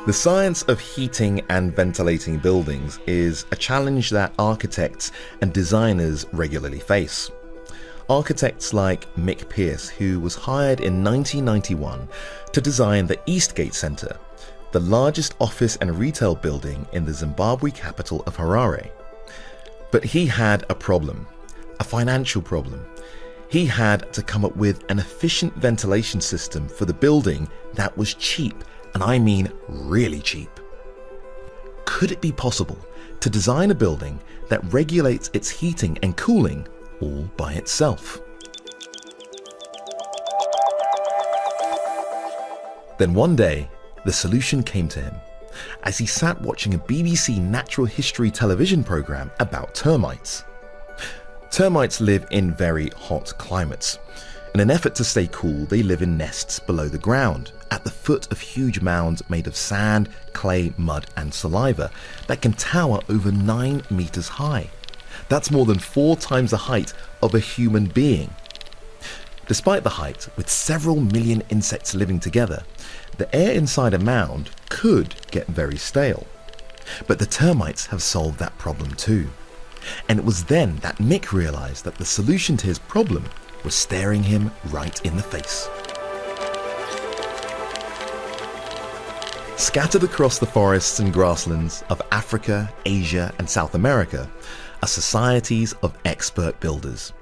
The science of heating and ventilating buildings is a challenge that architects and designers regularly face. Architects like Mick Pearce, who was hired in 1991 to design the Eastgate Centre, the largest office and retail building in the Zimbabwe capital of Harare. But he had a problem, a financial problem. He had to come up with an efficient ventilation system for the building that was cheap, and I mean really cheap. Could it be possible to design a building that regulates its heating and cooling all by itself? Then one day, the solution came to him as he sat watching a BBC natural history television programme about termites. Termites live in very hot climates. In an effort to stay cool, they live in nests below the ground, at the foot of huge mounds made of sand, clay, mud and saliva that can tower over 9 meters high. That's more than 4 times the height of a human being. Despite the height, with several million insects living together, the air inside a mound could get very stale. But the termites have solved that problem too. And it was then that Mick realized that the solution to his problem was staring him right in the face. Scattered across the forests and grasslands of Africa, Asia and South America are societies of expert builders.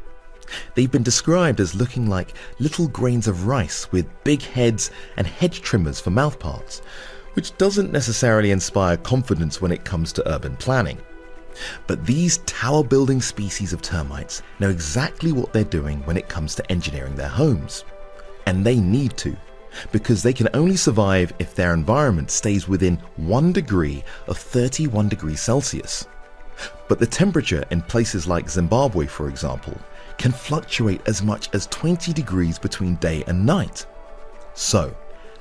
They've been described as looking like little grains of rice with big heads and hedge trimmers for mouthparts, which doesn't necessarily inspire confidence when it comes to urban planning. But these tower-building species of termites know exactly what they're doing when it comes to engineering their homes. And they need to, because they can only survive if their environment stays within 1 degree of 31 degrees Celsius. But the temperature in places like Zimbabwe, for example, can fluctuate as much as 20 degrees between day and night. So,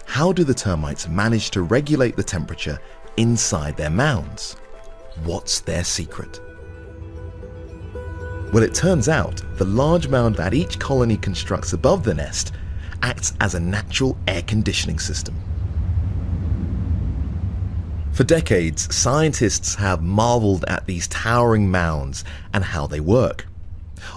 how do the termites manage to regulate the temperature inside their mounds? What's their secret? Well, it turns out the large mound that each colony constructs above the nest acts as a natural air conditioning system. For decades, scientists have marveled at these towering mounds and how they work.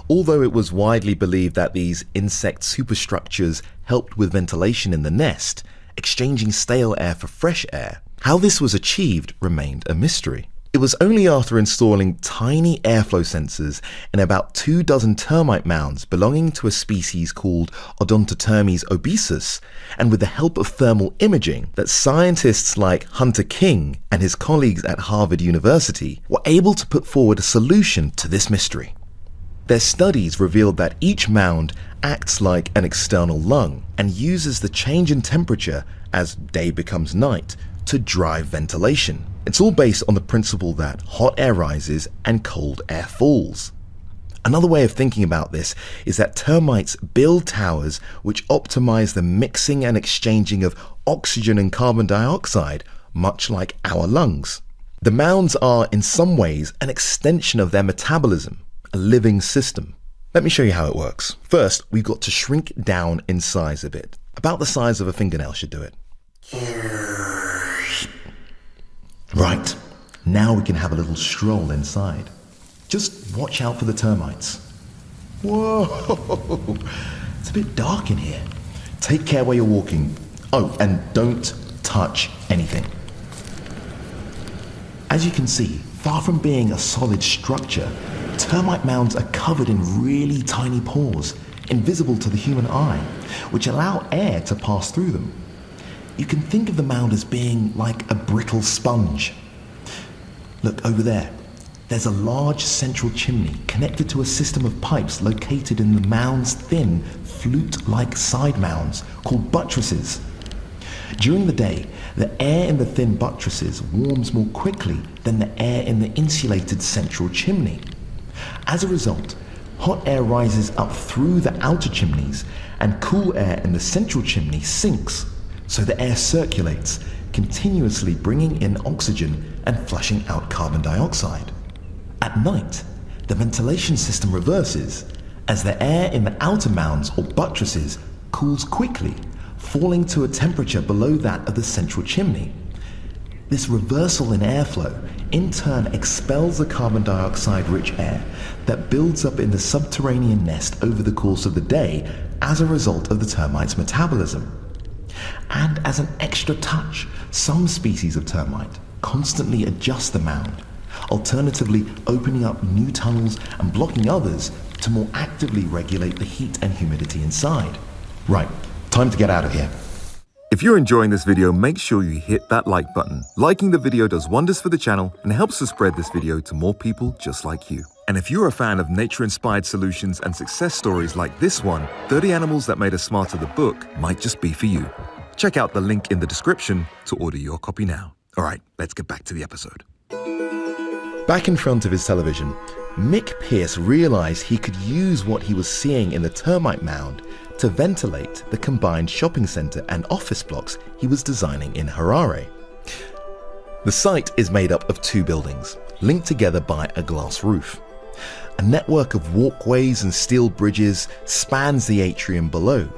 Although it was widely believed that these insect superstructures helped with ventilation in the nest, exchanging stale air for fresh air, how this was achieved remained a mystery. It was only after installing tiny airflow sensors in about 24 termite mounds belonging to a species called Odontotermes obesus, and with the help of thermal imaging, that scientists like Hunter King and his colleagues at Harvard University were able to put forward a solution to this mystery. Their studies revealed that each mound acts like an external lung and uses the change in temperature as day becomes night to drive ventilation. It's all based on the principle that hot air rises and cold air falls. Another way of thinking about this is that termites build towers which optimize the mixing and exchanging of oxygen and carbon dioxide, much like our lungs. The mounds are in some ways an extension of their metabolism, a living system. Let me show you how it works. First, we've got to shrink down in size a bit. About the size of a fingernail should do it. Right, now we can have a little stroll inside. Just watch out for the termites. Whoa, it's a bit dark in here. Take care where you're walking. Oh, and don't touch anything. As you can see, far from being a solid structure, termite mounds are covered in really tiny pores, invisible to the human eye, which allow air to pass through them. You can think of the mound as being like a brittle sponge. Look over there. There's a large central chimney connected to a system of pipes located in the mound's thin, flute-like side mounds called buttresses. During the day, the air in the thin buttresses warms more quickly than the air in the insulated central chimney. As a result, hot air rises up through the outer chimneys and cool air in the central chimney sinks, so the air circulates, continuously bringing in oxygen and flushing out carbon dioxide. At night, the ventilation system reverses as the air in the outer mounds or buttresses cools quickly, falling to a temperature below that of the central chimney. This reversal in airflow in turn expels the carbon dioxide-rich air that builds up in the subterranean nest over the course of the day as a result of the termite's metabolism. And as an extra touch, some species of termite constantly adjust the mound, alternatively opening up new tunnels and blocking others to more actively regulate the heat and humidity inside. Right, time to get out of here. If you're enjoying this video, make sure you hit that like button. Liking the video does wonders for the channel and helps to spread this video to more people just like you. And if you're a fan of nature-inspired solutions and success stories like this one, 30 Animals That Made Us Smarter, the book, might just be for you. Check out the link in the description to order your copy now. All right, let's get back to the episode. Back in front of his television, Mick Pearce realized he could use what he was seeing in the termite mound to ventilate the combined shopping center and office blocks he was designing in Harare. The site is made up of 2 buildings, linked together by a glass roof. A network of walkways and steel bridges spans the atrium below,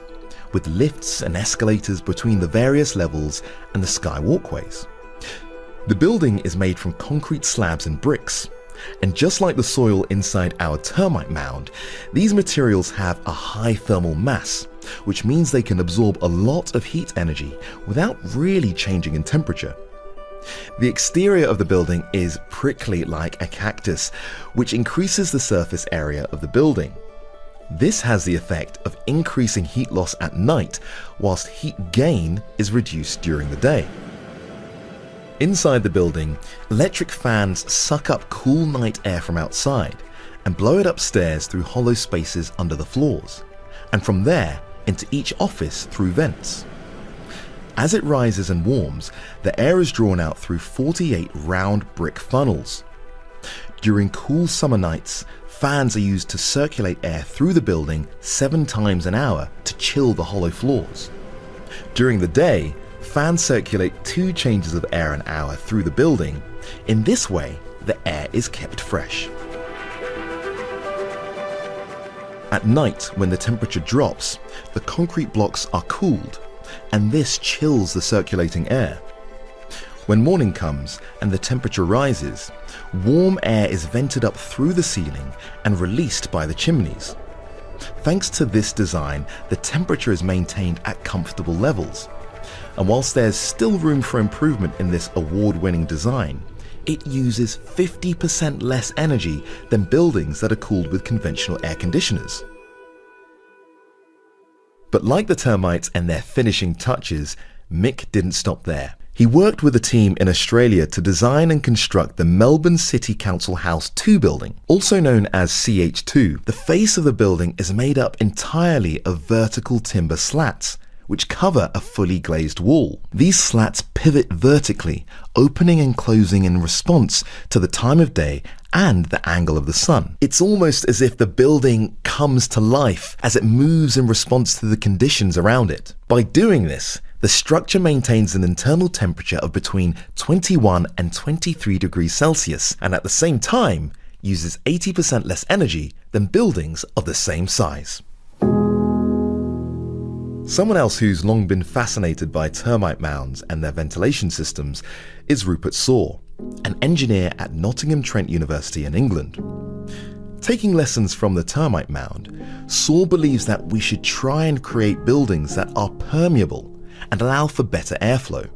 with lifts and escalators between the various levels and the sky walkways. The building is made from concrete slabs and bricks, and just like the soil inside our termite mound, these materials have a high thermal mass, which means they can absorb a lot of heat energy without really changing in temperature. The exterior of the building is prickly like a cactus, which increases the surface area of the building. This has the effect of increasing heat loss at night, whilst heat gain is reduced during the day. Inside the building, electric fans suck up cool night air from outside and blow it upstairs through hollow spaces under the floors, and from there into each office through vents. As it rises and warms, the air is drawn out through 48 round brick funnels. During cool summer nights, fans are used to circulate air through the building 7 times an hour to chill the hollow floors. During the day, fans circulate 2 changes of air an hour through the building. In this way, the air is kept fresh. At night, when the temperature drops, the concrete blocks are cooled, and this chills the circulating air. When morning comes and the temperature rises, warm air is vented up through the ceiling and released by the chimneys. Thanks to this design, the temperature is maintained at comfortable levels. And whilst there's still room for improvement in this award-winning design, it uses 50% less energy than buildings that are cooled with conventional air conditioners. But like the termites and their finishing touches, Mick didn't stop there. He worked with a team in Australia to design and construct the Melbourne City Council House 2 building, also known as CH2. The face of the building is made up entirely of vertical timber slats, which cover a fully glazed wall. These slats pivot vertically, opening and closing in response to the time of day and the angle of the sun. It's almost as if the building comes to life as it moves in response to the conditions around it. By doing this, the structure maintains an internal temperature of between 21 and 23 degrees Celsius, and at the same time uses 80% less energy than buildings of the same size. Someone else who's long been fascinated by termite mounds and their ventilation systems is Rupert Saw, an engineer at Nottingham-Trent University in England. Taking lessons from the termite mound, Saw believes that we should try and create buildings that are permeable and allow for better airflow.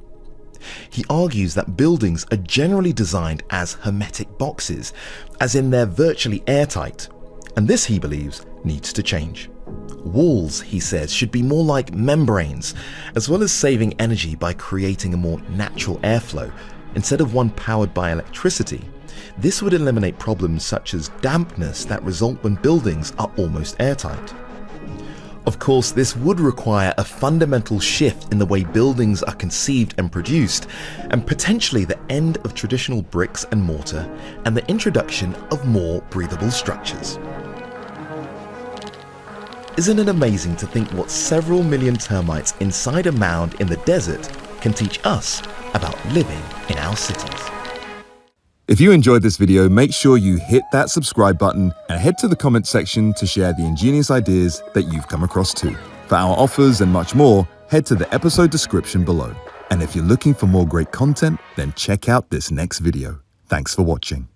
He argues that buildings are generally designed as hermetic boxes, as in they're virtually airtight, and this, he believes, needs to change. Walls, he says, should be more like membranes, as well as saving energy by creating a more natural airflow instead of one powered by electricity. This would eliminate problems such as dampness that result when buildings are almost airtight. Of course, this would require a fundamental shift in the way buildings are conceived and produced, and potentially the end of traditional bricks and mortar and the introduction of more breathable structures. Isn't it amazing to think what several million termites inside a mound in the desert can teach us about living in our cities? If you enjoyed this video, make sure you hit that subscribe button and head to the comment section to share the ingenious ideas that you've come across too. For our offers and much more, head to the episode description below. And if you're looking for more great content, then check out this next video. Thanks for watching.